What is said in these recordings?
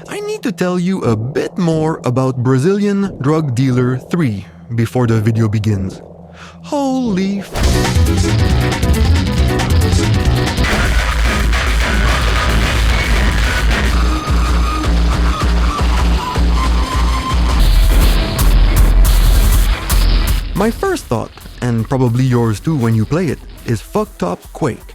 I need to tell you a bit more about Brazilian Drug Dealer 3 before the video begins. Holy f***. My first thought, and probably yours too when you play it, is fucked up Quake.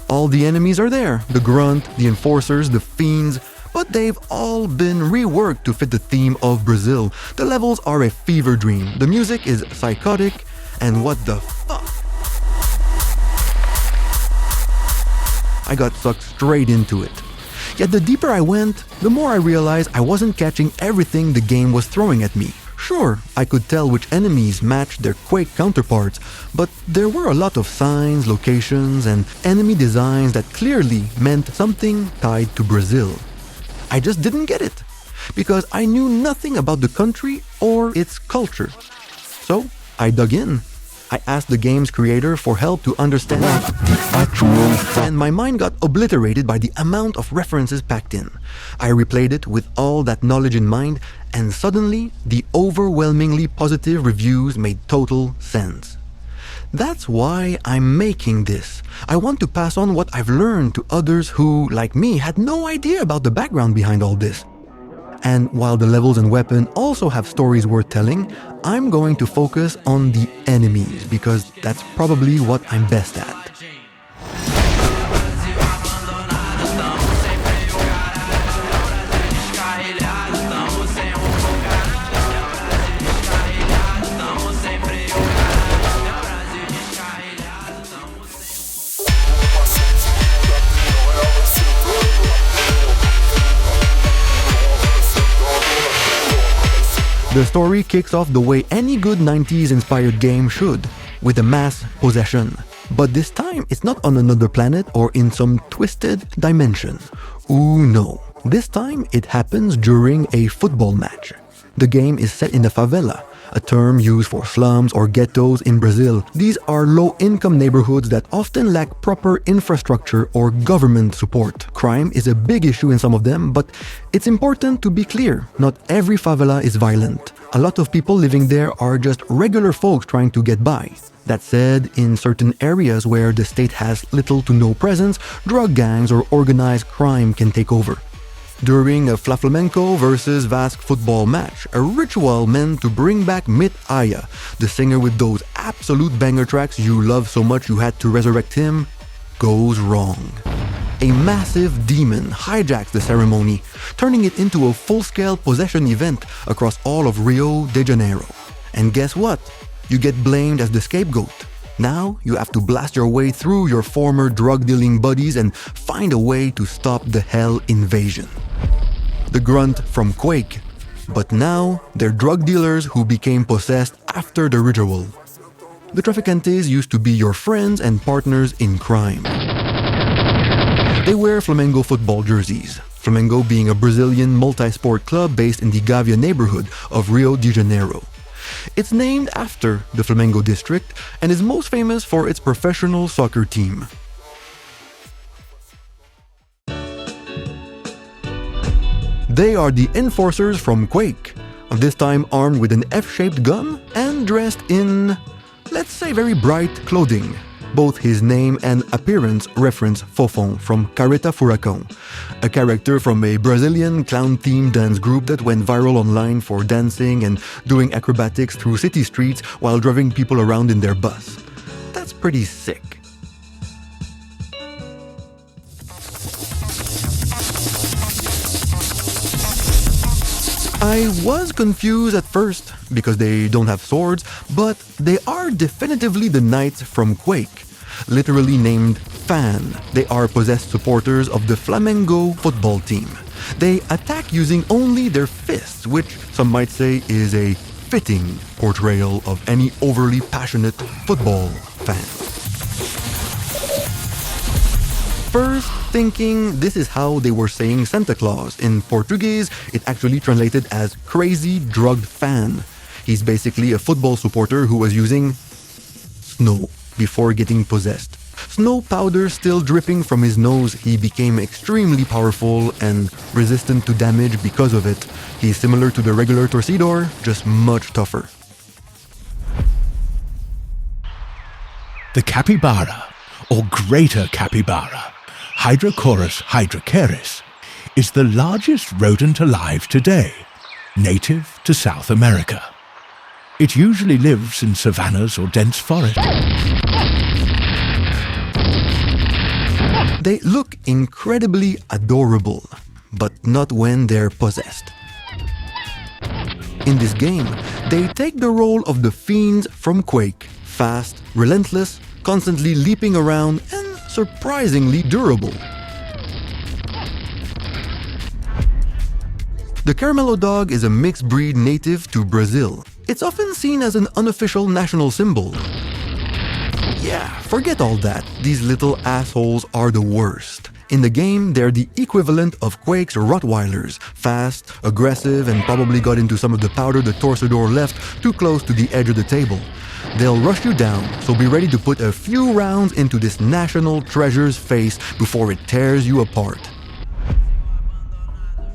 All the enemies are there, the grunt, the enforcers, the fiends, but they've all been reworked to fit the theme of Brazil. The levels are a fever dream, the music is psychotic, and what the fuck? I got sucked straight into it. Yet the deeper I went, the more I realized I wasn't catching everything the game was throwing at me. Sure, I could tell which enemies matched their Quake counterparts, but there were a lot of signs, locations, and enemy designs that clearly meant something tied to Brazil. I just didn't get it, because I knew nothing about the country or its culture. So, I dug in. I asked the game's creator for help to understand and my mind got obliterated by the amount of references packed in. I replayed it with all that knowledge in mind, and suddenly, the overwhelmingly positive reviews made total sense. That's why I'm making this. I want to pass on what I've learned to others who, like me, had no idea about the background behind all this. And while the levels and weapon also have stories worth telling, I'm going to focus on the enemies because that's probably what I'm best at. The story kicks off the way any good 90s inspired game should, with a mass possession. But this time, it's not on another planet or in some twisted dimension. Ooh no, this time it happens during a football match. The game is set in a favela, a term used for slums or ghettos in Brazil. These are low-income neighborhoods that often lack proper infrastructure or government support. Crime is a big issue in some of them, but it's important to be clear, not every favela is violent. A lot of people living there are just regular folks trying to get by. That said, in certain areas where the state has little to no presence, drug gangs or organized crime can take over. During a Flapolin versus Vasque football match, a ritual meant to bring back Mit Aya, the singer with those absolute banger tracks you love so much you had to resurrect him, goes wrong. A massive demon hijacks the ceremony, turning it into a full-scale possession event across all of Rio de Janeiro. And guess what? You get blamed as the scapegoat. Now you have to blast your way through your former drug-dealing buddies and find a way to stop the Hell invasion. The grunt from Quake, but now they're drug dealers who became possessed after the ritual. The traficantes used to be your friends and partners in crime. They wear Flamengo football jerseys, Flamengo being a Brazilian multi-sport club based in the Gávea neighborhood of Rio de Janeiro. It's named after the Flamengo district and is most famous for its professional soccer team. They are the enforcers from Quake, this time armed with an F-shaped gun and dressed in, let's say, very bright clothing. Both his name and appearance reference Fong from Careta Furacão, a character from a Brazilian clown-themed dance group that went viral online for dancing and doing acrobatics through city streets while driving people around in their bus. That's pretty sick. I was confused at first because they don't have swords, but they are definitively the knights from Quake. Literally named Fan, they are possessed supporters of the Flamengo football team. They attack using only their fists, which some might say is a fitting portrayal of any overly passionate football fan. First, thinking this is how they were saying Santa Claus. In Portuguese, it actually translated as crazy drugged fan. He's basically a football supporter who was using snow before getting possessed. Snow powder still dripping from his nose, he became extremely powerful and resistant to damage because of it. He's similar to the regular Torcedor, just much tougher. The capybara, or greater capybara, Hydrocorus hydrocaris, is the largest rodent alive today, native to South America. It usually lives in savannas or dense forests. They look incredibly adorable, but not when they're possessed. In this game, they take the role of the fiends from Quake, fast, relentless, constantly leaping around, and surprisingly durable. The Caramelo Dog is a mixed breed native to Brazil. It's often seen as an unofficial national symbol. Yeah, forget all that. These little assholes are the worst. In the game, they're the equivalent of Quake's Rottweilers, fast, aggressive, and probably got into some of the powder the Torcedor left too close to the edge of the table. They'll rush you down, so be ready to put a few rounds into this national treasure's face before it tears you apart.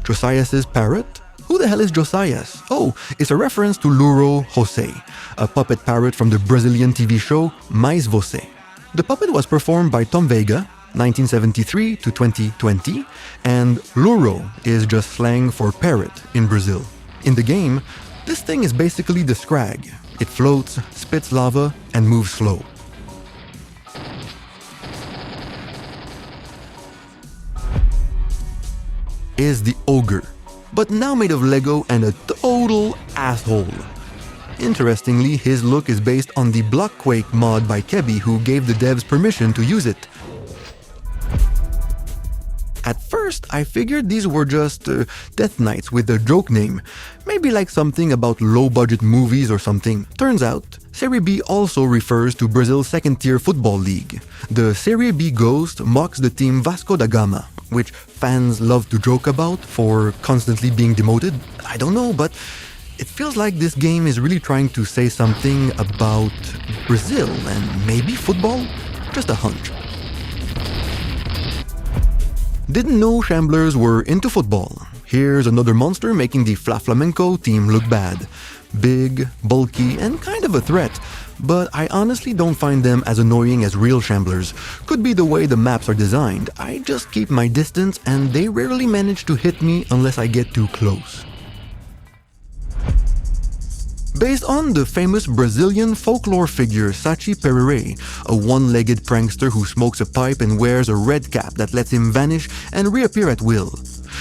Josias Parrot? Who the hell is Josias? Oh, it's a reference to Louro José, a puppet parrot from the Brazilian TV show Mais Você. The puppet was performed by Tom Veiga, 1973 to 2020, and Louro is just slang for parrot in Brazil. In the game, this thing is basically the Scrag. It floats, spits lava, and moves slow. Is the Ogre, but now made of Lego and a total asshole. Interestingly, his look is based on the Block Quake mod by Kebi, who gave the devs permission to use it. At first, I figured these were just Death Knights with a joke name, maybe like something about low-budget movies or something. Turns out, Serie B also refers to Brazil's second-tier football league. The Serie B Ghost mocks the team Vasco da Gama, which fans love to joke about for constantly being demoted. I don't know, but it feels like this game is really trying to say something about Brazil and maybe football? Just a hunch. Didn't know Shamblers were into football. Here's another monster making the Flamenco team look bad. Big, bulky, and kind of a threat, but I honestly don't find them as annoying as real Shamblers. Could be the way the maps are designed. I just keep my distance and they rarely manage to hit me unless I get too close. Based on the famous Brazilian folklore figure Sachi Pere, a one-legged prankster who smokes a pipe and wears a red cap that lets him vanish and reappear at will.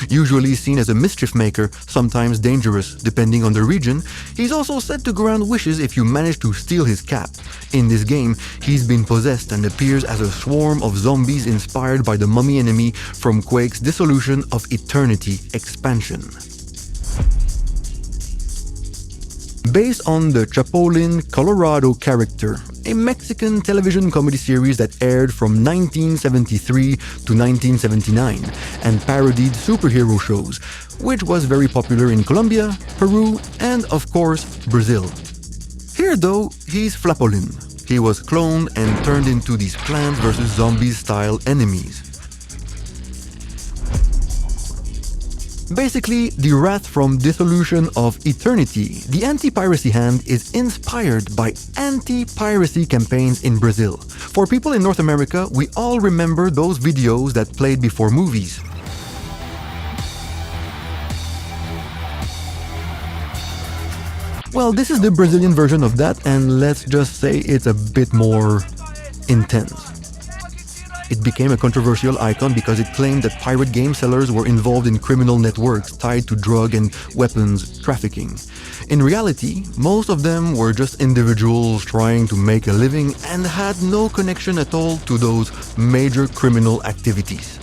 Usually seen as a mischief maker, sometimes dangerous depending on the region, he's also said to grant wishes if you manage to steal his cap. In this game, he's been possessed and appears as a swarm of zombies inspired by the mummy enemy from Quake's Dissolution of Eternity expansion. Based on the Flapolin, Colorado character, a Mexican television comedy series that aired from 1973 to 1979 and parodied superhero shows, which was very popular in Colombia, Peru, and of course, Brazil. Here though, he's Flapolin. He was cloned and turned into these Plants vs. Zombies style enemies. Basically, the Wrath from Dissolution of Eternity, the Antipiracy hand is inspired by anti-piracy campaigns in Brazil. For people in North America, we all remember those videos that played before movies. Well, this is the Brazilian version of that, and let's just say it's a bit more intense. It became a controversial icon because it claimed that pirate game sellers were involved in criminal networks tied to drug and weapons trafficking. In reality, most of them were just individuals trying to make a living and had no connection at all to those major criminal activities.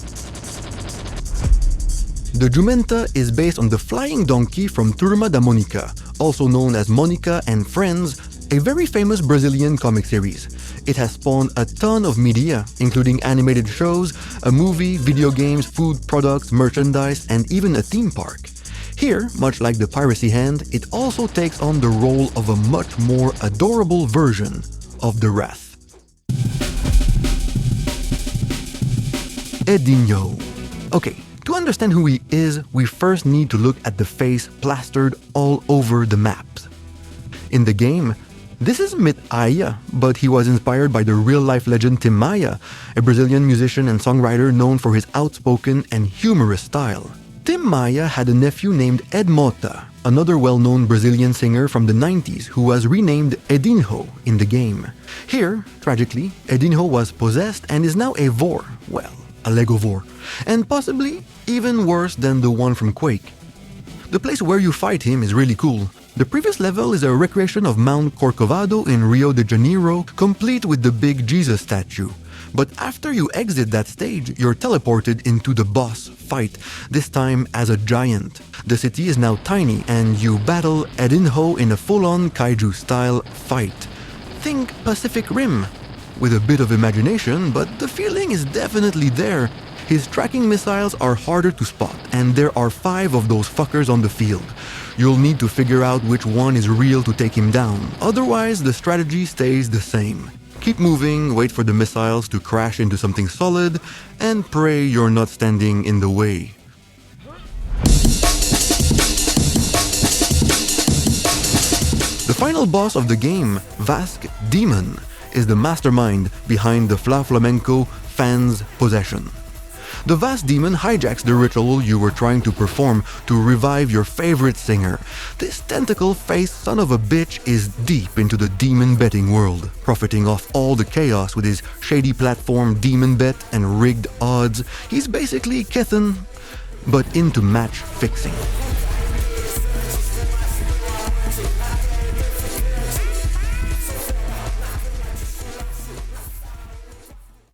The Jumenta is based on the flying donkey from Turma da Mônica, also known as Mônica and Friends, a very famous Brazilian comic series. It has spawned a ton of media, including animated shows, a movie, video games, food products, merchandise, and even a theme park. Here, much like the Piracy Hand, it also takes on the role of a much more adorable version of the Wrath. Edinho. Okay, to understand who he is, we first need to look at the face plastered all over the maps. In the game, this is Mit Aya, but he was inspired by the real-life legend Tim Maia, a Brazilian musician and songwriter known for his outspoken and humorous style. Tim Maia had a nephew named Ed Mota, another well-known Brazilian singer from the 90s who was renamed Edinho in the game. Here, tragically, Edinho was possessed and is now a vor, well, a Lego vor, and possibly even worse than the one from Quake. The place where you fight him is really cool. The previous level is a recreation of Mount Corcovado in Rio de Janeiro, complete with the big Jesus statue. But after you exit that stage, you're teleported into the boss fight, this time as a giant. The city is now tiny and you battle Edinho in a full-on kaiju-style fight. Think Pacific Rim. With a bit of imagination, but the feeling is definitely there. His tracking missiles are harder to spot, and there are 5 of those fuckers on the field. You'll need to figure out which one is real to take him down, otherwise the strategy stays the same. Keep moving, wait for the missiles to crash into something solid, and pray you're not standing in the way. The final boss of the game, Vasque Demon, is the mastermind behind the Flamenco fans' possession. The Vasque Demon hijacks the ritual you were trying to perform to revive your favorite singer. This tentacle-faced son of a bitch is deep into the demon betting world, profiting off all the chaos with his shady platform demon bet and rigged odds. He's basically Kethan, but into match fixing.